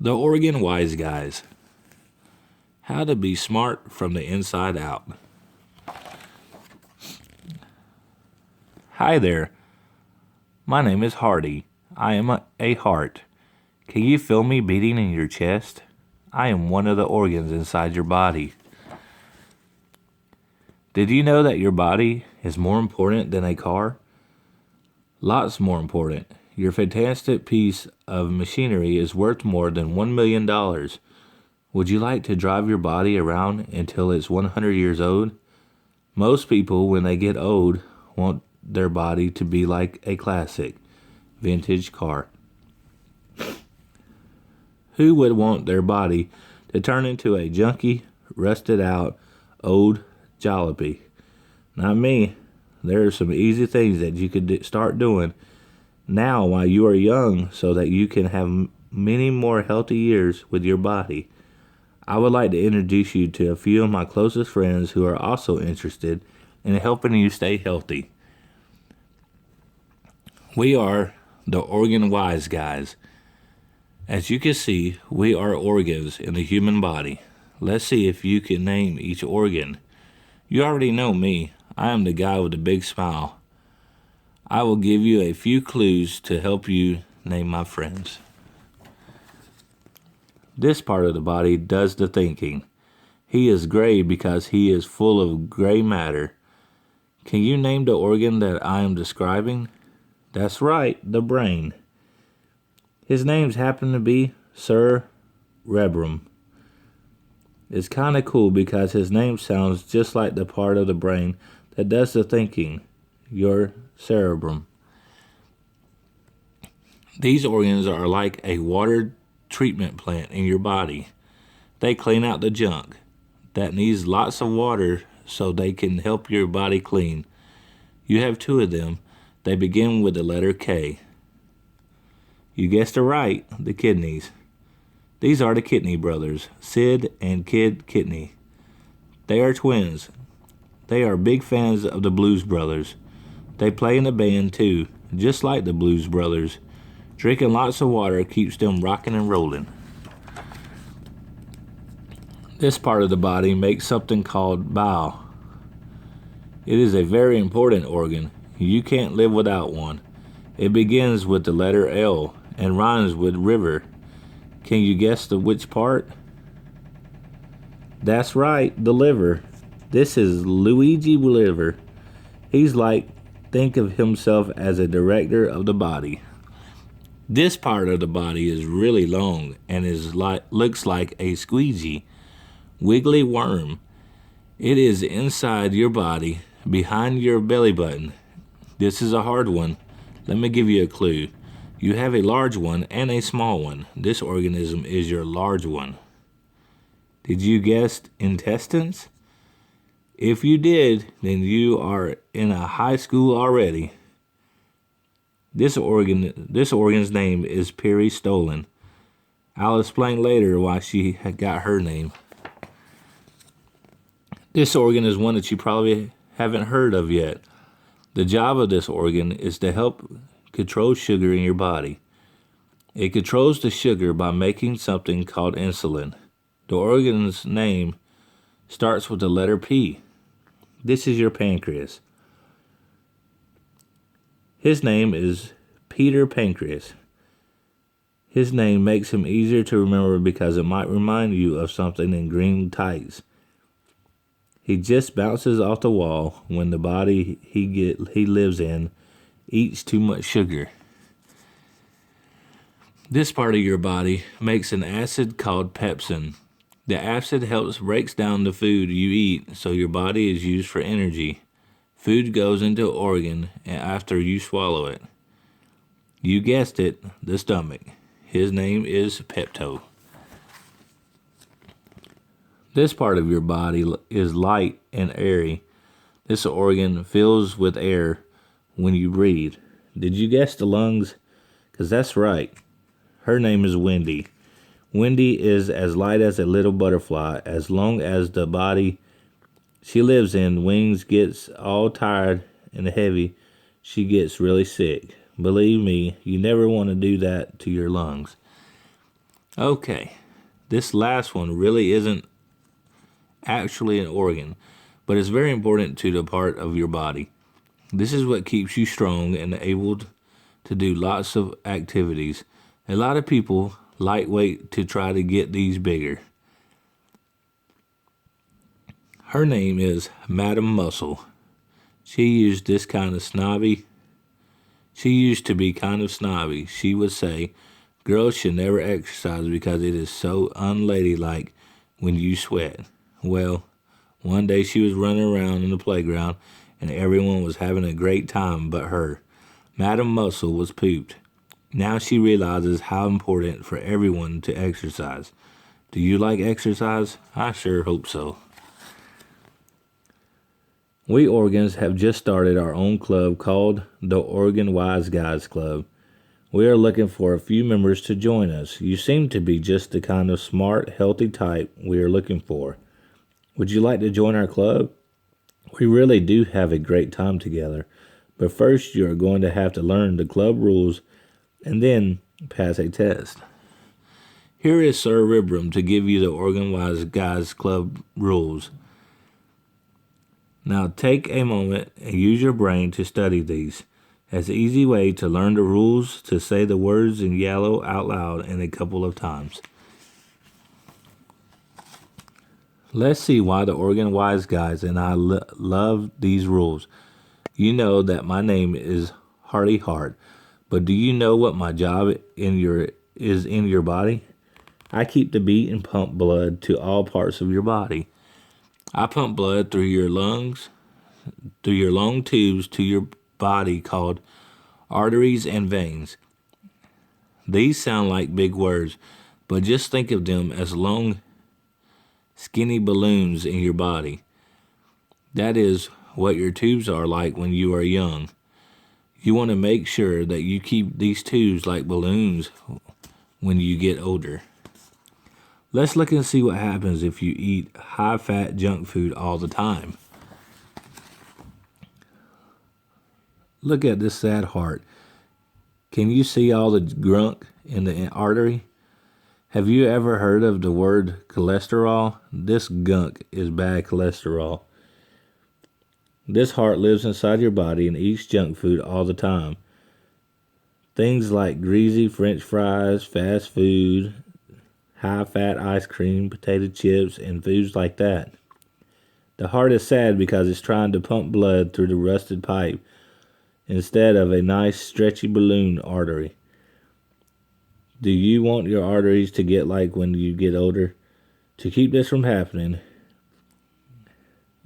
The Organwise Guys. How to be smart from the inside out. Hi there. My name is Hardy. I am a heart. Can you feel me beating in your chest? I am one of the organs inside your body. Did you know that your body is more important than a car? Lots more important. Your fantastic piece of machinery is worth more than $1 million. Would you like to drive your body around until it's 100 years old? Most people, when they get old, want their body to be like a classic, vintage car. Who would want their body to turn into a junky, rusted out, old jalopy? Not me. There are some easy things that you could start doing now while you are young so that you can have many more healthy years with your body. I would like to introduce you to a few of my closest friends who are also interested in helping you stay healthy. We are the Organwise Guys. As you can see, we are organs in the human body. Let's see if you can name each organ. You already know me. I am the guy with the big smile. I will give you a few clues to help you name my friends. This part of the body does the thinking. He is gray because he is full of gray matter. Can you name the organ that I am describing? That's right, the brain. His names happen to be cerebrum. It's kind of cool because his name sounds just like the part of the brain that does the thinking, your cerebrum. These organs are like a water treatment plant in your body. They clean out the junk that needs lots of water so they can help your body clean. You have two of them. They begin with the letter K. You guessed it right, the kidneys. These are the Kidney brothers, Sid and Kid Kidney. They are twins. They are big fans of the Blues Brothers. They play in a band too, just like the Blues Brothers. Drinking lots of water keeps them rocking and rolling. This part of the body makes something called bile. It is a very important organ. You can't live without one. It begins with the letter L and rhymes with river. Can you guess which part? That's right, the liver. This is Luigi Liver. He's think of himself as a director of the body. This part of the body is really long and looks like a squeegee, wiggly worm. It is inside your body, behind your belly button. This is a hard one. Let me give you a clue. You have a large one and a small one. This organism is your large one. Did you guess intestines? If you did, then you are in a high school already. This organ's name is Stolen. I'll explain later why she got her name. This organ is one that you probably haven't heard of yet. The job of this organ is to help control sugar in your body. It controls the sugar by making something called insulin. The organ's name starts with the letter P. This is your pancreas. His name is Peter Pancreas. His name makes him easier to remember because it might remind you of something in green tights. He just bounces off the wall when the body he lives in eats too much sugar. This part of your body makes an acid called pepsin. The acid breaks down the food you eat so your body is used for energy. Food goes into the organ after you swallow it. You guessed it, the stomach. His name is Pepto. This part of your body is light and airy. This organ fills with air when you breathe. Did you guess the lungs? Because that's right. Her name is Wendy. Wendy is as light as a little butterfly. As long as the body she lives in wings gets all tired and heavy, she gets really sick. Believe me, you never want to do that to your lungs. Okay, this last one really isn't actually an organ, but it's very important to the part of your body. This is what keeps you strong and able to do lots of activities. A lot of people lightweight to try to get these bigger. Her name is Madam Muscle. She used this kind of snobby. She used to be kind of snobby. She would say, girls should never exercise because it is so unladylike when you sweat. Well, one day she was running around in the playground and everyone was having a great time but her. Madam Muscle was pooped. Now she realizes how important for everyone to exercise. Do you like exercise? I sure hope so. We Organs have just started our own club called the Organwise Guys Club. We are looking for a few members to join us. You seem to be just the kind of smart, healthy type we are looking for. Would you like to join our club? We really do have a great time together, but first you are going to have to learn the club rules and then pass a test. Here is Sir Ribram to give you the Organwise Guys Club rules. Now take a moment and use your brain to study these. As an easy way to learn the rules to say the words in yellow out loud and a couple of times. Let's see why the Organwise Guys and I love these rules. You know that my name is Hearty Heart, but do you know what my job is in your body? I keep the beat and pump blood to all parts of your body. I pump blood through your lungs, through your long tubes to your body called arteries and veins. These sound like big words, but just think of them as long, skinny balloons in your body. That is what your tubes are like when you are young. You want to make sure that you keep these tubes like balloons when you get older. Let's look and see what happens if you eat high-fat junk food all the time. Look at this sad heart. Can you see all the gunk in the artery? Have you ever heard of the word cholesterol? This gunk is bad cholesterol. This heart lives inside your body and eats junk food all the time. Things like greasy French fries, fast food, high-fat ice cream, potato chips, and foods like that. The heart is sad because it's trying to pump blood through the rusted pipe instead of a nice stretchy balloon artery. Do you want your arteries to get like when you get older? To keep this from happening,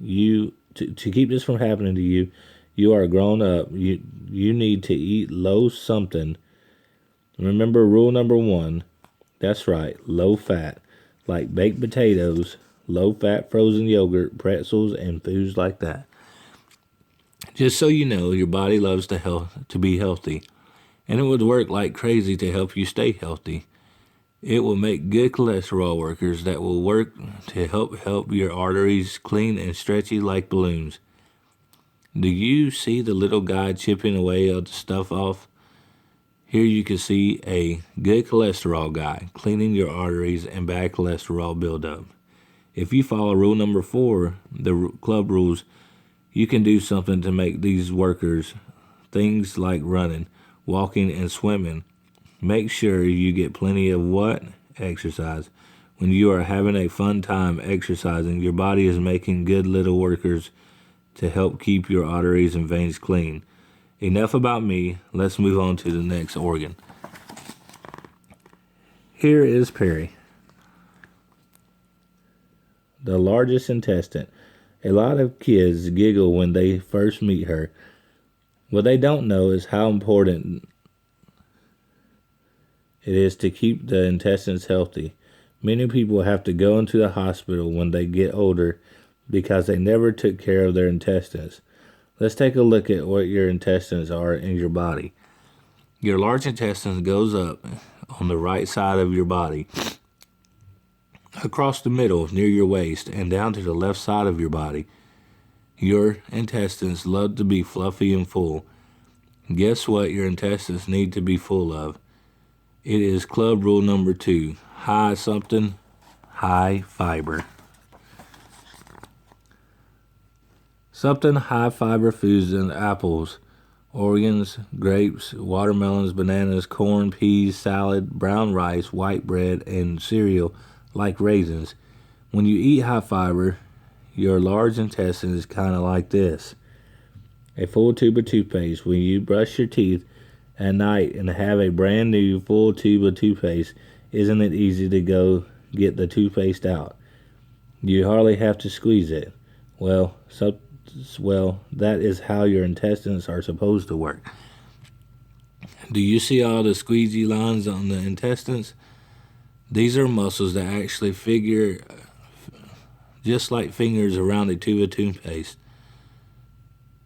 to keep this from happening to you, you are grown up. You need to eat low something. Remember rule number 1. That's right, low fat, like baked potatoes, low fat frozen yogurt, pretzels, and foods like that. Just so you know, your body loves to be healthy, and it would work like crazy to help you stay healthy. It will make good cholesterol workers that will work to help your arteries clean and stretchy like balloons. Do you see the little guy chipping away at the stuff off? Here you can see a good cholesterol guy cleaning your arteries and bad cholesterol buildup. If you follow rule number 4, the club rules, you can do something to make these workers, things like running, walking, and swimming. Make sure you get plenty of what? Exercise. When you are having a fun time exercising, your body is making good little workers to help keep your arteries and veins clean. Enough about me. Let's move on to the next organ. Here is Perry, the largest intestine. A lot of kids giggle when they first meet her. What they don't know is how important it is to keep the intestines healthy. Many people have to go into the hospital when they get older because they never took care of their intestines. Let's take a look at what your intestines are in your body. Your large intestine goes up on the right side of your body, across the middle near your waist, and down to the left side of your body. Your intestines love to be fluffy and full. Guess what your intestines need to be full of? It is club rule number 2, high something, high fiber. Something high fiber foods and apples, organs, grapes, watermelons, bananas, corn, peas, salad, brown rice, white bread, and cereal like raisins. When you eat high fiber, your large intestine is kind of like this. A full tube of toothpaste. When you brush your teeth at night and have a brand new full tube of toothpaste, isn't it easy to go get the toothpaste out? You hardly have to squeeze it. Well, that is how your intestines are supposed to work. Do you see all the squeezy lines on the intestines? These are muscles that actually figure just like fingers around a tube of toothpaste.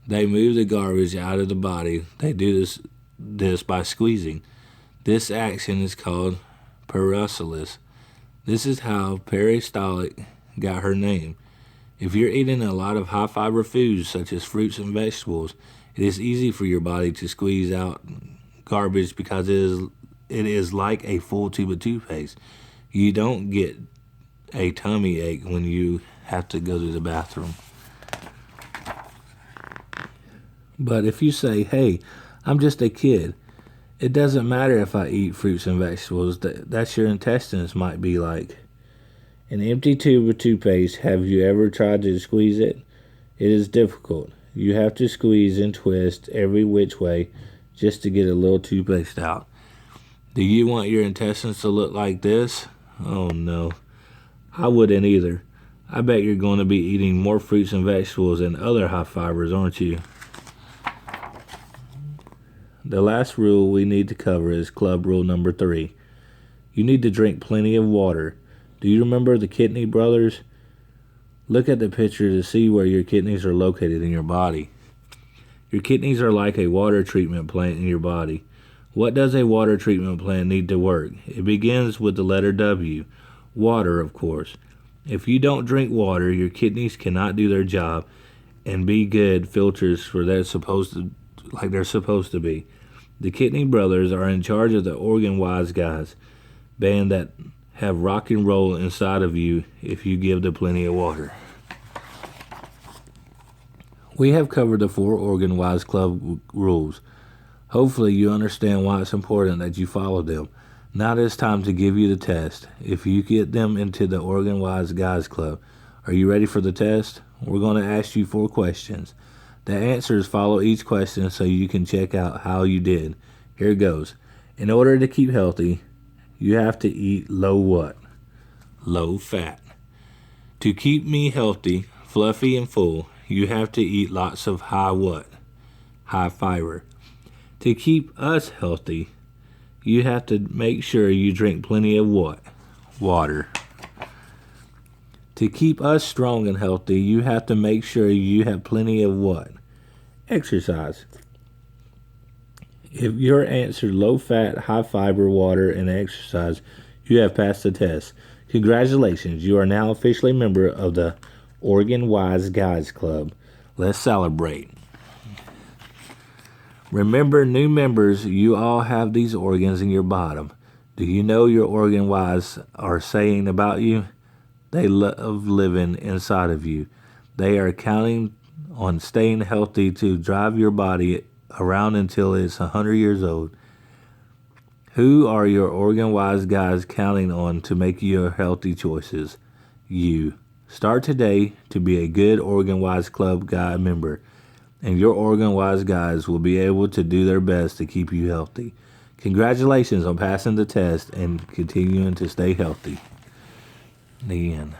They move the garbage out of the body. They do this by squeezing. This action is called peristalsis. This is how peristaltic got her name. If you're eating a lot of high fiber foods such as fruits and vegetables, it is easy for your body to squeeze out garbage because it is like a full tube of toothpaste. You don't get a tummy ache when you have to go to the bathroom. But if you say, hey, I'm just a kid, it doesn't matter if I eat fruits and vegetables. That's your intestines might be like. An empty tube of toothpaste, have you ever tried to squeeze it? It is difficult. You have to squeeze and twist every which way just to get a little toothpaste out. Do you want your intestines to look like this? Oh no, I wouldn't either. I bet you're going to be eating more fruits and vegetables and other high fibers, aren't you? The last rule we need to cover is club rule number 3. You need to drink plenty of water. Do you remember the kidney brothers? Look at the picture to see where your kidneys are located in your body. Your kidneys are like a water treatment plant in your body. What does a water treatment plant need to work? It begins with the letter W. Water, of course. If you don't drink water, your kidneys cannot do their job and be good filters for they're supposed to be. The Kidney Brothers are in charge of the Organwise Guys, band that have rock and roll inside of you if you give them plenty of water. We have covered the 4 Organwise Club rules. Hopefully you understand why it's important that you follow them. Now it's time to give you the test. If you get them into the Organwise Guys Club, are you ready for the test? We're going to ask you 4 questions. The answers follow each question so you can check out how you did. Here goes. In order to keep healthy, you have to eat low what? Low fat. To keep me healthy, fluffy, and full, you have to eat lots of high what? High fiber. To keep us healthy, you have to make sure you drink plenty of what? Water. To keep us strong and healthy, you have to make sure you have plenty of what? Exercise. If your answer low fat, high fiber, water, and exercise, you have passed the test. Congratulations, you are now officially a member of the Organwise Guys Club. Let's celebrate. Remember, new members, you all have these organs in your bottom. Do you know your Organwise are saying about you? They love living inside of you. They are counting on staying healthy to drive your body around until it's 100 years old. Who are your Organwise guys counting on to make your healthy choices? You. Start today to be a good Organwise Club Guy member, and your Organwise guys will be able to do their best to keep you healthy. Congratulations on passing the test and continuing to stay healthy. The end.